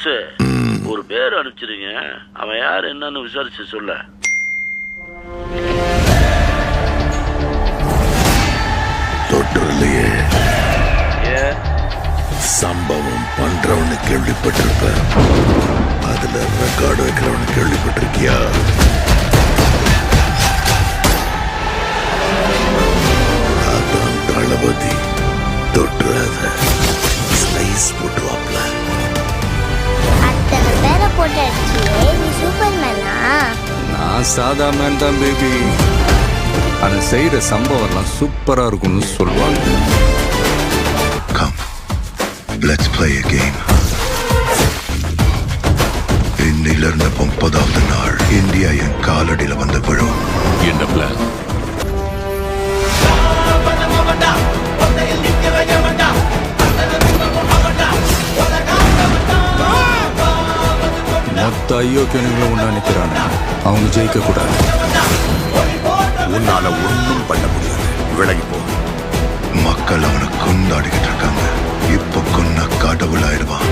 புதுசு ஒரு பேர் அனுப்பிச்சிருங்க. அவன் யார் என்னன்னு விசாரிச்சு சொல்ல. தொற்றுலையே சம்பவம் பண்றவனு கேள்விப்பட்டிருப்ப, அதுல ரெக்கார்டு வைக்கிறவனு கேள்விப்பட்டிருக்கியா? அதான் தளபதி. தொட்டுறாத, ஸ்லைஸ் போட்டுவாப்ல. அத்தனை பேரை போட்டு அடிச்சியே, நீ சூப்பர்மேனா? நான் சாதா மேன் தான் பேபி. அதை செய்யற சம்பவம்லாம் சூப்பரா இருக்கும்னு சொல்லுவாங்க. Come, let's play a game. இன்னிலிருந்து 30வது நாள் இந்தியா என் காலடியில வந்து விழும். என்ன பிளான்? மொத்த ஐயோக்கியனுங்களும் ஒண்ணா நிக்கிறாங்க. அவங்க ஜெயிக்க கூடாது. உன்னால ஒண்ணும் பண்ண முடியாது. விலகி போ. மக்கள் அவனை கொண்டாடிக்கிட்டு இருக்காங்க. இப்ப கொன்ன கடவுளாயிடுவான்.